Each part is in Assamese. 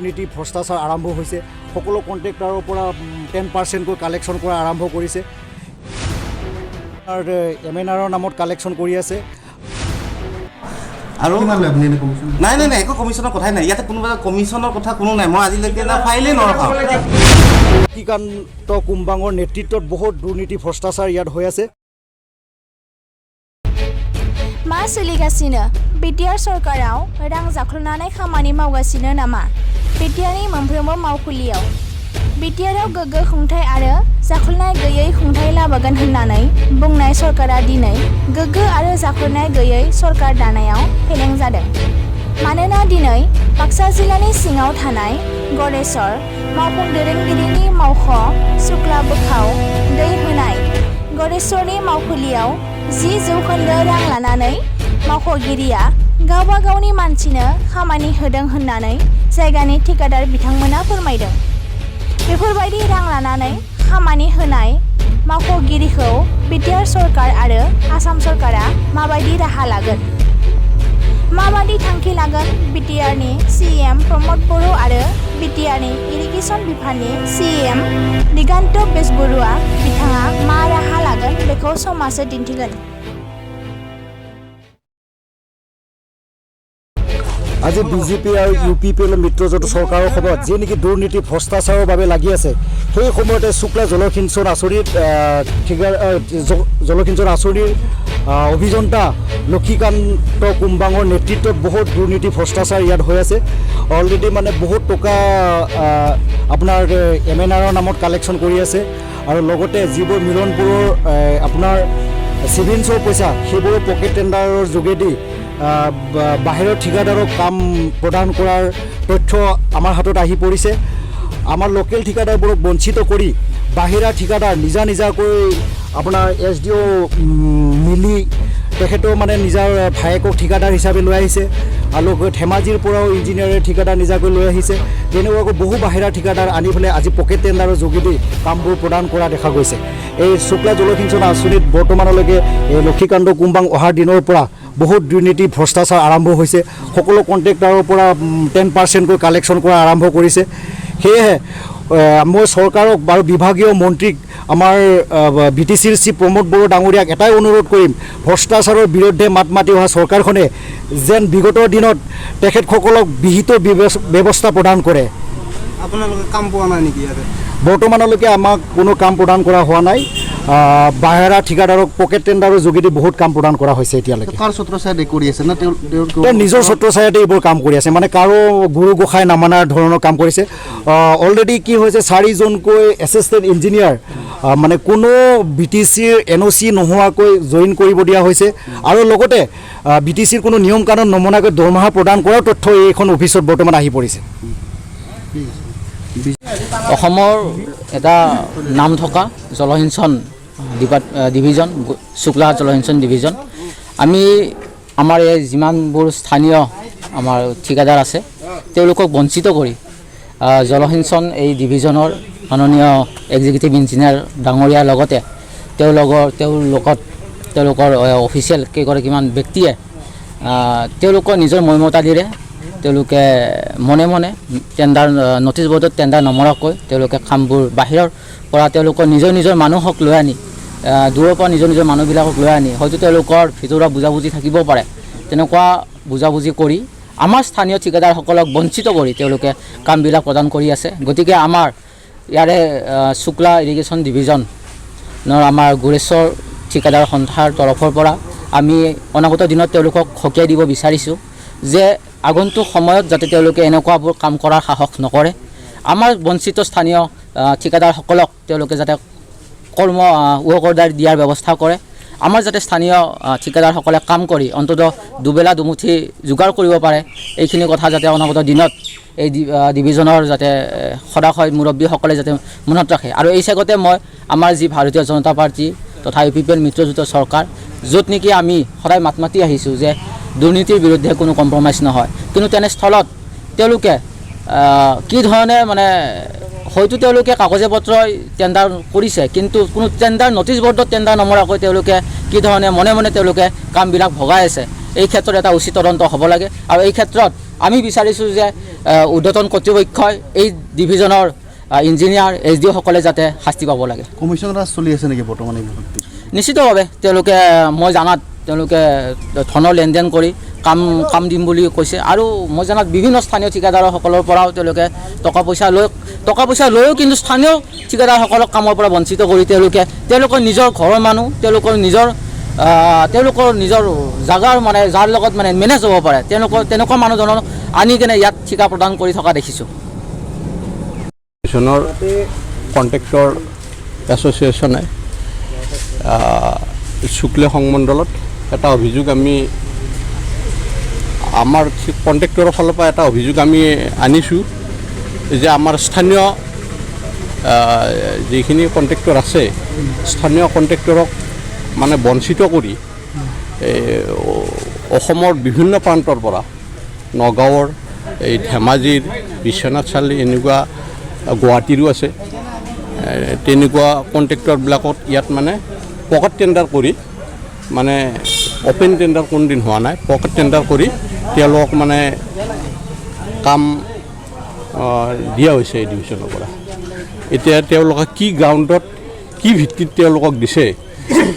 নীতি ভ্ৰষ্টাচাৰ আৰম্ভ হৈছে সকলো কন্ট্ৰেক্টৰৰ পৰা 10% কৈ কালেকশ্যন কৰা আৰম্ভ কৰিছে আৰু এমএনআৰৰ নামত কালেকশ্যন কৰি আছে আৰু নাই একো কমিশ্যনৰ কথাই নাই ইয়াতে কোনোবা কমিশ্যনৰ কথা কোনো নাই মই আজিলৈকে না ফাইলে নৰখাওঁ লক্ষীকান্ত কুম্বাঙৰ নেতৃত্বত বহুত দুৰ্নীতি ভ্ৰষ্টাচাৰ ইয়াত হৈ আছে मा सोलिगासिनो बिटिआर सरकाराव रां जाख्ल'नानै खामानि मावगासिनो नामा बिटिआरनि मोनफ्रोमबो मावखुलियाव बिटिआराव गोग्गो खुंथाय आरो जाख्ल'नाय गैयै खुंथाय लाबोगोन होननानै बुंनाय सरकारा दिनै गोग्गो आरो जाख्ल'नाय गैयै सरकार दानायाव फेलें जादों मानोना दिनै बाक्सा जिल्लानि सिङाव थानाय गरेस्वर मावफुं दैदेनगिरिनि मावख' सुक्ला बोखाव दै होनाय गरेस्वरनि मावखुलियाव 10% रां लानानै मावख'गिरिया गावबा गावनि मानसिनो खामानि होदों होननानै जायगानि ठेकेदार बिथांमोना फोरमायदों बेफोरबायदि रां लानानै खामानि होनाय मावख'गिरिखौ बिटिआर सरकार आरो आसाम सरकारा माबायदि राहा लागोन माबायदि थांखि लागोन बिटिआरनि सिएम प्रमद बर' आरो बिटिआरनि इरिगेसन बिफाननि सिएम दिगान्त बेसबरुवा बिथाङा मा राहा लागोन बेखौ समाजो दिन्थिगोन আজি বিজেপি আৰু ইউপিপিএল মিত্ৰজোঁট চৰকাৰৰ সময়ত যি নেকি দুৰ্নীতি ভ্ৰষ্টাচাৰৰ বাবে লাগি আছে সেই সময়তে শুক্লা জলসিঞ্চন আঁচনিত জলসিঞ্চন আঁচনিৰ অভিযন্তা লক্ষীকান্ত কুম্বাঙৰ নেতৃত্বত বহুত দুৰ্নীতি ভ্ৰষ্টাচাৰ ইয়াত হৈ আছে অলৰেডি মানে বহুত টকা আপোনাৰ এমএনআৰৰ নামত কালেকশ্যন কৰি আছে আৰু লগতে যিবোৰ মিলনপুৰৰ আপোনাৰ ছেভিংছৰ পইচা সেইবোৰ পকেট টেণ্ডাৰৰ যোগেদি বাহিৰৰ ঠিকাদাৰক কাম প্ৰদান কৰাৰ তথ্য আমাৰ হাতত আহি পৰিছে আমাৰ লোকেল ঠিকাদাৰবোৰক বঞ্চিত কৰি বাহিৰা ঠিকাদাৰ নিজাকৈ আপোনাৰ SDO মিলি তেখেতেও মানে নিজৰ ভায়েকক ঠিকাদাৰ হিচাপে লৈ আহিছে আৰু ধেমাজিৰ পৰাও ইঞ্জিনিয়াৰৰ ঠিকাদাৰ নিজাকৈ লৈ আহিছে তেনেকুৱাকৈ বহু বাহিৰা ঠিকাদাৰ আনি পেলাই আজি পকেট টেণ্ডাৰৰ যোগেদি কামবোৰ প্ৰদান কৰা দেখা গৈছে এই শুক্লা জলসিঞ্চন আঁচনিত বৰ্তমানলৈকে লক্ষীকান্ত কুম্বাং অহাৰ দিনৰ পৰা বহুত দুৰ্নীতি ভ্ৰষ্টাচাৰ আৰম্ভ হৈছে সকলো কন্ট্ৰেক্টৰৰ পৰা 10% কৈ কালেকশ্যন কৰা আৰম্ভ কৰিছে সেয়েহে মই চৰকাৰক বাৰু বিভাগীয় মন্ত্ৰীক আমাৰ BTCৰ চিফ প্ৰমোদ বড়ো ডাঙৰীয়াক এটাই অনুৰোধ কৰিম ভ্ৰষ্টাচাৰৰ বিৰুদ্ধে মাত মাতি অহা চৰকাৰখনে যেন বিগত দিনত তেখেতসকলক বিহিত ব্যৱস্থা প্ৰদান কৰে আপোনালোকে কাম পোৱা নাই নেকি ইয়াতে বৰ্তমানলৈকে আমাক কোনো কাম প্ৰদান কৰা হোৱা নাই বাহিৰা ঠিকাদাৰক পকেট টেণ্ডাৰৰ যোগেদি বহুত কাম প্ৰদান কৰা হৈছে এতিয়ালৈকে কাৰ ছত্ৰছায়াত কৰি আছে না নিজৰ ছত্ৰছায়াতে এইবোৰ কাম কৰি আছে মানে কাৰো গুৰু গোসাঁই নামানাৰ ধৰণৰ কাম কৰিছে অলৰেডি কি হৈছে 4 জনকৈ এছিষ্টেণ্ট ইঞ্জিনিয়াৰ মানে কোনো BTCৰ NOC নোহোৱাকৈ জইন কৰিব দিয়া হৈছে আৰু লগতে BTCৰ কোনো নিয়ম কানুন নমনাকৈ দৰমহা প্ৰদান কৰাৰ তথ্য এইখন অফিচত বৰ্তমান আহি পৰিছে অসমৰ এটা নাম থকা জলসিঞ্চন ডিভিজন শুক্লা জলসিঞ্চন ডিভিজন আমি আমাৰ এই যিমানবোৰ স্থানীয় আমাৰ ঠিকাদাৰ আছে তেওঁলোকক বঞ্চিত কৰি জলসিঞ্চন এই ডিভিজনৰ মাননীয় এক্সিকিউটিভ ইঞ্জিনিয়াৰ ডাঙৰীয়াৰ লগতে তেওঁলোকৰ অফিচিয়েল কেইগৰাকীমান ব্যক্তিয়ে তেওঁলোকৰ নিজৰ মৰ্মতাদিৰে তেওঁলোকে মনে মনে টেণ্ডাৰ নটিছ বৰ্ডত টেণ্ডাৰ নমৰাকৈ তেওঁলোকে কামবোৰ বাহিৰৰ পৰা তেওঁলোকৰ নিজৰ মানুহক লৈ আনি দূৰৰ পৰা নিজৰ মানুহবিলাকক লৈ আনি হয়তো তেওঁলোকৰ ভিতৰুৱা বুজাবুজি থাকিব পাৰে তেনেকুৱা বুজাবুজি কৰি আমাৰ স্থানীয় ঠিকাদাৰসকলক বঞ্চিত কৰি তেওঁলোকে কামবিলাক প্ৰদান কৰি আছে গতিকে আমাৰ ইয়াৰে শুক্লা ইৰিগেশ্যন ডিভিজনৰ আমাৰ গোৰেশ্বৰ ঠিকাদাৰ সন্থাৰ তৰফৰ পৰা আমি অনাগত দিনত তেওঁলোকক সকীয়াই দিব বিচাৰিছোঁ যে আগন্তুক সময়ত যাতে তেওঁলোকে এনেকুৱাবোৰ কাম কৰাৰ সাহস নকৰে আমাৰ বঞ্চিত স্থানীয় ঠিকাদাৰসকলক তেওঁলোকে যাতে কৰ্ম ৱৰ্ক অৰ্ডাৰ দিয়াৰ ব্যৱস্থা কৰে আমাৰ যাতে স্থানীয় ঠিকাদাৰসকলে কাম কৰি অন্ততঃ দুবেলা দুমুঠি যোগাৰ কৰিব পাৰে এইখিনি কথা যাতে অনাগত দিনত এই ডিভিজনৰ যাতে সদাশয় মুৰব্বীসকলে যাতে মনত ৰাখে আৰু এই চেগতে মই আমাৰ যি ভাৰতীয় জনতা পাৰ্টি তথা UPPL মিত্ৰজোঁটৰ চৰকাৰ য'ত নেকি আমি সদায় মাত মাতি আহিছোঁ যে দুৰ্নীতিৰ বিৰুদ্ধে কোনো কম্প্ৰমাইজ নহয় কিন্তু তেনেস্থলত তেওঁলোকে কি ধৰণে মানে হয়তো তেওঁলোকে কাগজে পত্ৰই টেণ্ডাৰ কৰিছে কিন্তু কোনো টেণ্ডাৰ নটিছ বৰ্ডত টেণ্ডাৰ নমৰাকৈ তেওঁলোকে কি ধৰণে মনে মনে তেওঁলোকে কামবিলাক ভগাই আছে এই ক্ষেত্ৰত এটা উচিত তদন্ত হ'ব লাগে আৰু এই ক্ষেত্ৰত আমি বিচাৰিছোঁ যে ঊৰ্ধ্বতন কৰ্তৃপক্ষই এই ডিভিজনৰ ইঞ্জিনিয়াৰ SDO সকলে যাতে শাস্তি পাব লাগে। কমিশ্যন ৰাজ চলি আছে নেকি বৰ্তমান এই মুহূৰ্তত? নিশ্চিতভাৱে তেওঁলোকে মই জানাত তেওঁলোকে ধনৰ লেনদেন কৰি কাম দিম বুলি কৈছে আৰু মই জানাত বিভিন্ন স্থানীয় ঠিকাদাৰসকলৰ পৰাও তেওঁলোকে টকা পইচা লৈও কিন্তু স্থানীয় ঠিকাদাৰসকলক কামৰ পৰা বঞ্চিত কৰি তেওঁলোকৰ নিজৰ ঘৰৰ মানুহ তেওঁলোকৰ নিজৰ জাগাৰ মানে যাৰ লগত মানে মেনেজ হ'ব পাৰে তেনেকুৱা মানুহজনক আনি কেনে ইয়াত ঠিকা প্ৰদান কৰি থকা দেখিছোঁ। কমিশ্যনৰ কণ্ট্ৰেক্টৰ এছ'চিয়েশ্যনে শুক্লে সংমণ্ডলত এটা অভিযোগ আমাৰ কণ্ট্ৰেক্টৰৰ ফালৰ পৰা এটা অভিযোগ আমি আনিছোঁ যে আমাৰ স্থানীয় যিখিনি কণ্ট্ৰেক্টৰ আছে স্থানীয় কণ্ট্ৰেক্টৰক মানে বঞ্চিত কৰি অসমৰ বিভিন্ন প্ৰান্তৰ পৰা নগাঁৱৰ এই ধেমাজিৰ বিশ্বনাথ চাৰিআলি এনেকুৱা গুৱাহাটীৰো আছে তেনেকুৱা কণ্ট্ৰেক্টৰবিলাকত ইয়াত মানে পকেট টেণ্ডাৰ কৰি মানে অপেন টেণ্ডাৰ কোনোদিন হোৱা নাই পকেট টেণ্ডাৰ কৰি তেওঁলোকক মানে কাম দিয়া হৈছে এই ডিভিশ্যনৰ পৰা। এতিয়া তেওঁলোকে কি গ্ৰাউণ্ডত কি ভিত্তিত তেওঁলোকক দিছে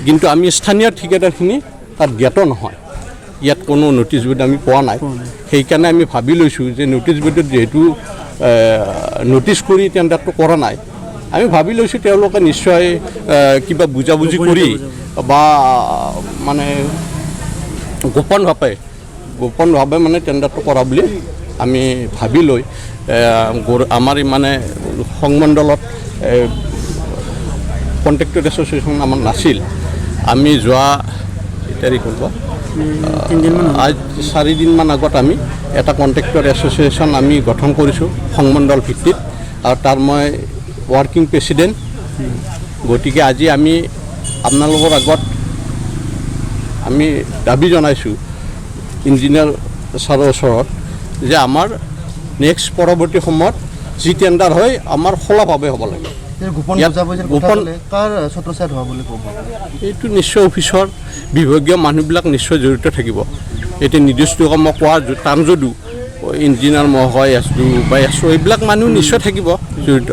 কিন্তু আমি স্থানীয় ঠিকাদাৰখিনি তাত জ্ঞাত নহয়। ইয়াত কোনো ন'টিছ বোৰ্ড আমি পোৱা নাই সেইকাৰণে আমি ভাবি লৈছোঁ যে ন'টিছ বোৰ্ডত যিহেতু ন'টিছ কৰি টেণ্ডাৰটো কৰা নাই আমি ভাবি লৈছোঁ তেওঁলোকে নিশ্চয় কিবা বুজাবুজি কৰি বা মানে গোপনভাৱে মানে টেণ্ডাৰটো কৰা বুলি আমি ভাবি লৈ আমাৰ মানে সংমণ্ডলত কণ্ট্ৰেক্টৰ এছ'চিয়েশ্যন আমাৰ নাছিল। আমি যোৱা তাৰিখ হ'ল আজ 4 দিনমান আগত আমি এটা কণ্ট্ৰেক্টৰ এছ'চিয়েশ্যন আমি গঠন কৰিছোঁ সংমণ্ডল ভিত্তিত আৰু তাৰ মই ৱৰ্কিং প্ৰেচিডেণ্ট। গতিকে আজি আমি আপোনালোকৰ আগত আমি দাবী জনাইছোঁ ইঞ্জিনিয়াৰ ছাৰৰ ওচৰত যে আমাৰ নেক্সট পৰৱৰ্তী সময়ত যি টেণ্ডাৰ হয় আমাৰ খোলাভাৱে হ'ব লাগে। এইটো নিশ্চয় অফিচৰ বিভাগীয় মানুহবিলাক নিশ্চয় জড়িত থাকিব। এতিয়া নিৰ্দিষ্ট মই কোৱা টান যদিও ইঞ্জিনিয়াৰ মহোদয় SDO বা SO এইবিলাক মানুহ নিশ্চয় থাকিব জড়িত।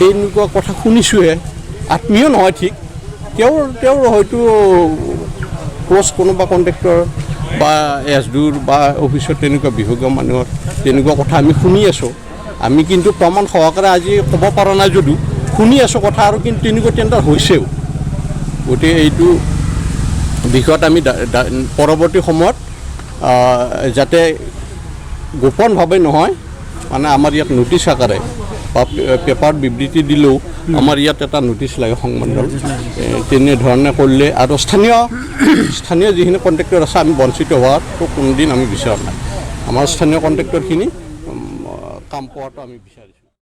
এনেকুৱা কথা শুনিছোঁহে, আত্মীয় নহয় ঠিক, তেওঁৰ হয়তো ক্ল'জ কোনোবা কণ্ট্ৰেক্টৰ বা SDOৰ বা অফিচৰ তেনেকুৱা বিভাগীয় মানুহৰ তেনেকুৱা কথা আমি শুনি আছোঁ। আমি কিন্তু প্ৰমাণ সহকাৰে আজি ক'ব পৰা নাই যদিও শুনি আছোঁ কথা আৰু কিন্তু তেনেকুৱা টেণ্ডাৰ হৈছেও। গতিকে এইটো বিষয়ত আমি পৰৱৰ্তী সময়ত যাতে গোপনভাৱে নহয় মানে আমাৰ ইয়াত ন'টিছ আকাৰে বা পেপাৰত বিবৃতি দিলেও আমাৰ ইয়াত এটা ন'টিছ লাগে সংমণ্ডল তেনেধৰণে কৰিলে আৰু স্থানীয় যিখিনি কণ্ট্ৰেক্টৰ আছে আমি বঞ্চিত হোৱাটো কোনোদিন আমি বিচৰা নাই। আমাৰ স্থানীয় কণ্ট্ৰেক্টৰখিনি কাম পোৱাটো আমি বিচাৰিছোঁ।